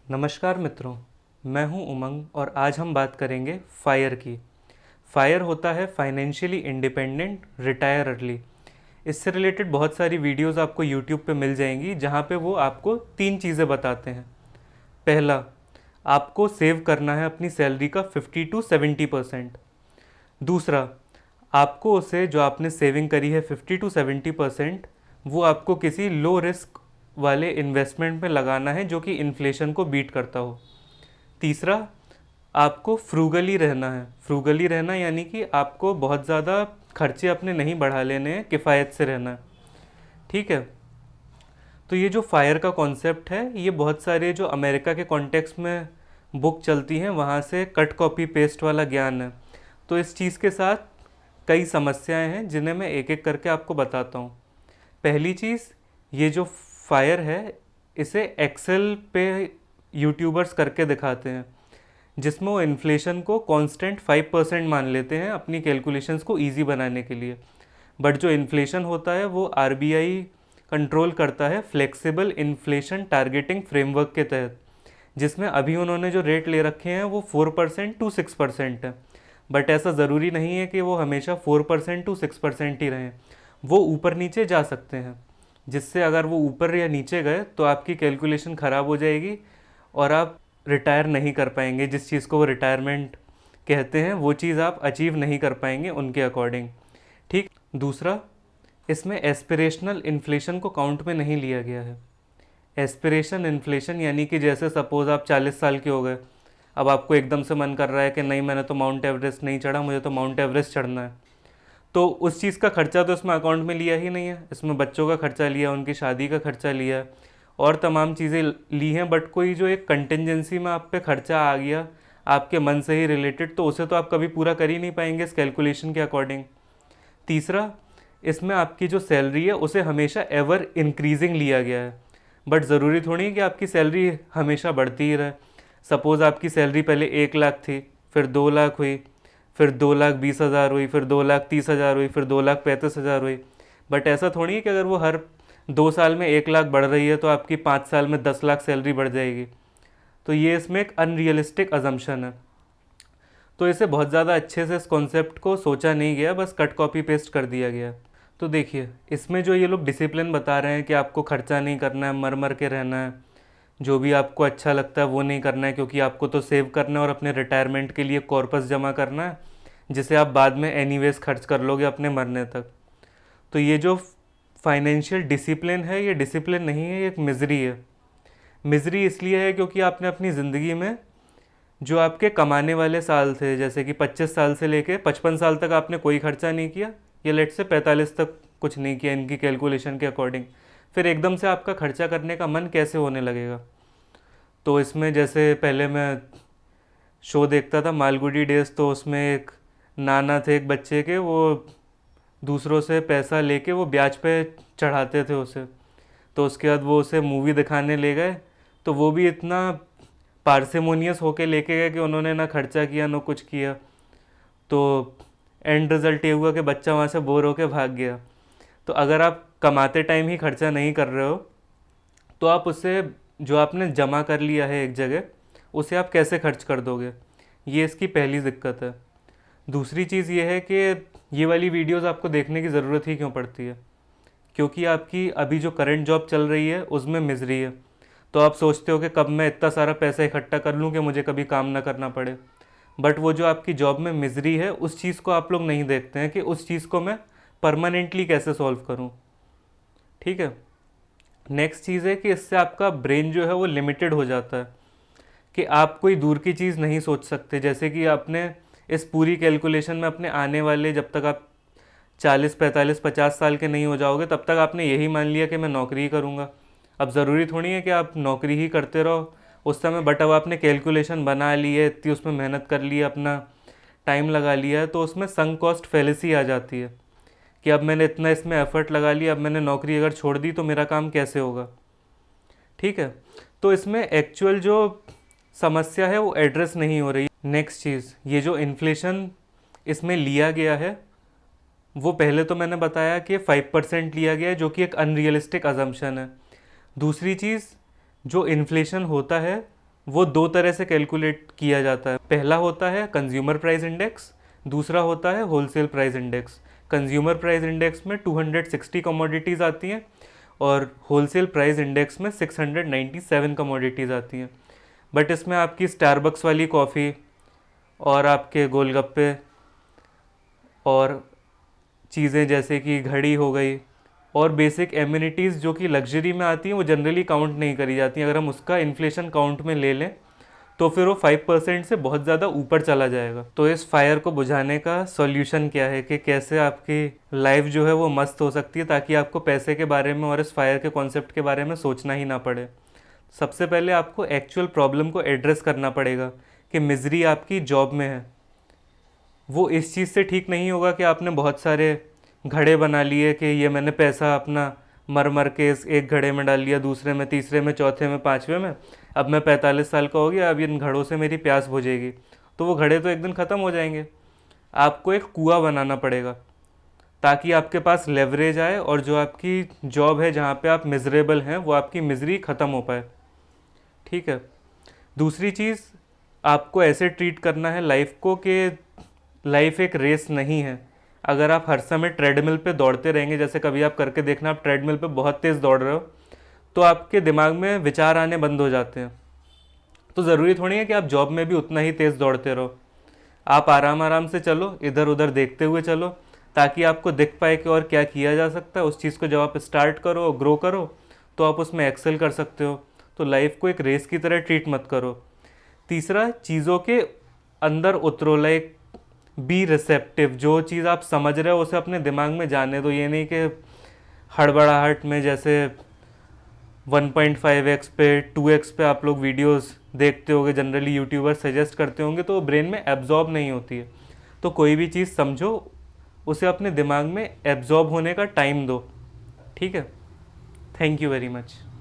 नमस्कार मित्रों, मैं हूं उमंग और आज हम बात करेंगे फायर की। फायर होता है फाइनेंशियली इंडिपेंडेंट रिटायर अर्ली। इससे रिलेटेड बहुत सारी वीडियोस आपको यूट्यूब पे मिल जाएंगी जहां पे वो आपको तीन चीज़ें बताते हैं। पहला, आपको सेव करना है अपनी सैलरी का 50 to 70%। दूसरा, आपको उसे जो आपने सेविंग करी है 50 to 70%, वो आपको किसी लो रिस्क वाले इन्वेस्टमेंट में लगाना है जो कि इन्फ्लेशन को बीट करता हो। तीसरा, आपको फ्रूगली रहना है। फ्रूगली रहना यानी कि आपको बहुत ज़्यादा खर्चे अपने नहीं बढ़ा लेने हैं, किफ़ायत से रहना है। ठीक है। तो ये जो फायर का कॉन्सेप्ट है, ये बहुत सारे जो अमेरिका के कॉन्टेक्स्ट में बुक चलती हैं वहाँ से कट कॉपी पेस्ट वाला ज्ञान है। तो इस चीज़ के साथ कई समस्याएं हैं जिन्हें मैं एक एक करके आपको बताता हूँ। पहली चीज़, ये जो फायर है इसे एक्सेल पे यूट्यूबर्स करके दिखाते हैं, जिसमें वो इन्फ्लेशन को कांस्टेंट 5% मान लेते हैं अपनी कैलकुलेशंस को इजी बनाने के लिए। बट जो इन्फ्लेशन होता है वो आरबीआई कंट्रोल करता है फ्लेक्सिबल इन्फ्लेशन टारगेटिंग फ्रेमवर्क के तहत, जिसमें अभी उन्होंने जो रेट ले रखे हैं वो 4% to 6% है। बट ऐसा ज़रूरी नहीं है कि वो हमेशा 4% to 6% ही रहें, वो ऊपर नीचे जा सकते हैं, जिससे अगर वो ऊपर या नीचे गए तो आपकी कैलकुलेशन ख़राब हो जाएगी और आप रिटायर नहीं कर पाएंगे। जिस चीज़ को वो रिटायरमेंट कहते हैं वो चीज़ आप अचीव नहीं कर पाएंगे उनके अकॉर्डिंग। ठीक। दूसरा, इसमें एस्पिरेशनल इन्फ्लेशन को काउंट में नहीं लिया गया है। एस्पिरेशन इन्फ्लेशन यानी कि जैसे सपोज़ आप 40 साल के हो गए, अब आपको एकदम से मन कर रहा है कि नहीं, मैंने तो माउंट एवरेस्ट नहीं चढ़ा, मुझे तो माउंट एवरेस्ट चढ़ना है। तो उस चीज़ का खर्चा तो इसमें अकाउंट में लिया ही नहीं है। इसमें बच्चों का खर्चा लिया, उनकी शादी का खर्चा लिया और तमाम चीज़ें ली हैं। बट कोई जो एक कंटिजेंसी में आप पे खर्चा आ गया आपके मन से ही रिलेटेड, तो उसे तो आप कभी पूरा कर ही नहीं पाएंगे इस कैलकुलेशन के अकॉर्डिंग। तीसरा, इसमें आपकी जो सैलरी है उसे हमेशा एवर इंक्रीजिंग लिया गया है। बट ज़रूरी थोड़ी है कि आपकी सैलरी हमेशा बढ़ती ही रहे। सपोज़ आपकी सैलरी पहले 1 लाख थी, फिर 2 लाख हुई, फिर 2,20,000 हुई, फिर 2,30,000 हुई, फिर 2,35,000 हुई। बट ऐसा थोड़ी है कि अगर वो हर 2 साल में 1 लाख बढ़ रही है तो आपकी 5 साल में 10 लाख सैलरी बढ़ जाएगी। तो ये इसमें एक अनरियलिस्टिक अजम्पशन है। तो इसे बहुत ज़्यादा अच्छे से इस कॉन्सेप्ट को सोचा नहीं गया, बस कट कॉपी पेस्ट कर दिया गया। तो देखिए, इसमें जो ये लोग डिसिप्लिन बता रहे हैं कि आपको खर्चा नहीं करना है, मर मर के रहना है, जो भी आपको अच्छा लगता है वो नहीं करना है, क्योंकि आपको तो सेव करना है और अपने रिटायरमेंट के लिए कॉर्पस जमा करना है, जिसे आप बाद में एनीवेज खर्च कर लोगे अपने मरने तक। तो ये जो फाइनेंशियल डिसिप्लिन है, ये डिसिप्लिन नहीं है, ये एक मिजरी है। मिजरी इसलिए है क्योंकि आपने अपनी ज़िंदगी में जो आपके कमाने वाले साल थे, जैसे कि 25 साल से लेके 55 साल तक आपने कोई खर्चा नहीं किया, या लेट से 45 तक कुछ नहीं किया इनकी कैलकुलेशन के अकॉर्डिंग, फिर एकदम से आपका खर्चा करने का मन कैसे होने लगेगा। तो इसमें जैसे पहले मैं शो देखता था मालगुडी डेज, तो उसमें एक नाना थे एक बच्चे के, वो दूसरों से पैसा लेके वो ब्याज पे चढ़ाते थे उसे। तो उसके बाद वो उसे मूवी दिखाने ले गए, तो वो भी इतना पार्सिमोनियस होके लेके गए कि उन्होंने ना खर्चा किया ना कुछ किया। तो एंड रिज़ल्ट ये हुआ कि बच्चा वहाँ से बोर होके भाग गया। तो अगर आप कमाते टाइम ही खर्चा नहीं कर रहे हो तो आप उससे जो आपने जमा कर लिया है एक जगह, उसे आप कैसे खर्च कर दोगे। ये इसकी पहली दिक्कत है। दूसरी चीज़ ये है कि ये वाली वीडियोस आपको देखने की ज़रूरत ही क्यों पड़ती है, क्योंकि आपकी अभी जो करंट जॉब चल रही है उसमें मिजरी है। तो आप सोचते हो कि कब मैं इतना सारा पैसा इकट्ठा कर लूँ कि मुझे कभी काम ना करना पड़े। बट वो जो आपकी जॉब में मिजरी है, उस चीज़ को आप लोग नहीं देखते हैं कि उस चीज़ को मैं परमानेंटली कैसे सॉल्व करूँ। ठीक है। नेक्स्ट चीज़ है कि इससे आपका ब्रेन जो है वो लिमिटेड हो जाता है, कि आप कोई दूर की चीज़ नहीं सोच सकते। जैसे कि आपने इस पूरी कैलकुलेशन में अपने आने वाले, जब तक आप 40, 45, 50 साल के नहीं हो जाओगे तब तक आपने यही मान लिया कि मैं नौकरी ही करूँगा। अब ज़रूरी थोड़ी है कि आप नौकरी ही करते रहो उस समय, बट अब आपने कैलकुलेशन बना ली है, इतनी उसमें मेहनत कर ली है, अपना टाइम लगा लिया है, तो उसमें संक कॉस्ट फैलेसी आ जाती है कि अब मैंने इतना इसमें एफर्ट लगा लिया, अब मैंने नौकरी अगर छोड़ दी तो मेरा काम कैसे होगा। ठीक है। तो इसमें एक्चुअल जो समस्या है वो एड्रेस नहीं हो रही। नेक्स्ट चीज़, ये जो इन्फ्लेशन इसमें लिया गया है, वो पहले तो मैंने बताया कि 5% लिया गया है, जो कि एक अनरियलिस्टिक अजम्पशन है। दूसरी चीज़, जो इन्फ्लेशन होता है वो दो तरह से कैलकुलेट किया जाता है। पहला होता है कंज्यूमर प्राइस इंडेक्स, दूसरा होता है wholesale price index. Consumer price index में 260 कमोडिटीज़ आती हैं और होलसेल प्राइस इंडेक्स में 697 कमोडिटीज़ आती हैं। बट इसमें आपकी स्टारबक्स वाली कॉफ़ी और आपके गोलगप्पे और चीज़ें जैसे कि घड़ी हो गई और बेसिक एम्यूनिटीज़ जो कि लग्जरी में आती हैं वो जनरली काउंट नहीं करी जाती। अगर हम उसका इन्फ्लेशन काउंट में ले लें तो फिर वो 5% से बहुत ज़्यादा ऊपर चला जाएगा। तो इस फायर को बुझाने का सॉल्यूशन क्या है कि कैसे आपकी लाइफ जो है वो मस्त हो सकती है ताकि आपको पैसे के बारे में और इस फायर के कॉन्सेप्ट के बारे में सोचना ही ना पड़े। सबसे पहले आपको एक्चुअल प्रॉब्लम को एड्रेस करना पड़ेगा कि मिजरी आपकी जॉब में है। वो इस चीज़ से ठीक नहीं होगा कि आपने बहुत सारे घड़े बना लिए कि ये मैंने पैसा अपना मर मर के इस एक घड़े में डाल लिया, दूसरे में, तीसरे में, चौथे में, पाँचवें में, अब मैं 45 साल का हो गया, अब इन घड़ों से मेरी प्यास बुझेगी। तो वो घड़े तो एक दिन ख़त्म हो जाएंगे। आपको एक कुआं बनाना पड़ेगा ताकि आपके पास लेवरेज आए और जो आपकी जॉब है जहाँ पे आप मिजरेबल हैं वो आपकी मिजरी ख़त्म हो पाए। ठीक है। दूसरी चीज़, आपको ऐसे ट्रीट करना है लाइफ को कि लाइफ एक रेस नहीं है। अगर आप हर समय ट्रेडमिल पे दौड़ते रहेंगे, जैसे कभी आप करके देखना, आप ट्रेडमिल पे बहुत तेज़ दौड़ रहे हो तो आपके दिमाग में विचार आने बंद हो जाते हैं। तो ज़रूरी थोड़ी है कि आप जॉब में भी उतना ही तेज़ दौड़ते रहो। आप आराम आराम से चलो, इधर उधर देखते हुए चलो ताकि आपको दिख पाए कि और क्या किया जा सकता है। उस चीज़ को जब आप स्टार्ट करो, ग्रो करो, तो आप उसमें एक्सेल कर सकते हो। तो लाइफ को एक रेस की तरह ट्रीट मत करो। तीसरा, चीज़ों के अंदर उतरो, लाइक बी रिसेप्टिव। जो चीज़ आप समझ रहे हो उसे अपने दिमाग में जाने दो। ये नहीं कि हड़बड़ाहट में जैसे 1.5x पे 2x पे आप लोग वीडियोस देखते होंगे, जनरली यूट्यूबर सजेस्ट करते होंगे, तो वो ब्रेन में एब्जॉर्ब नहीं होती है। तो कोई भी चीज़ समझो, उसे अपने दिमाग में एब्जॉर्ब होने का टाइम दो। ठीक है। Thank you very much.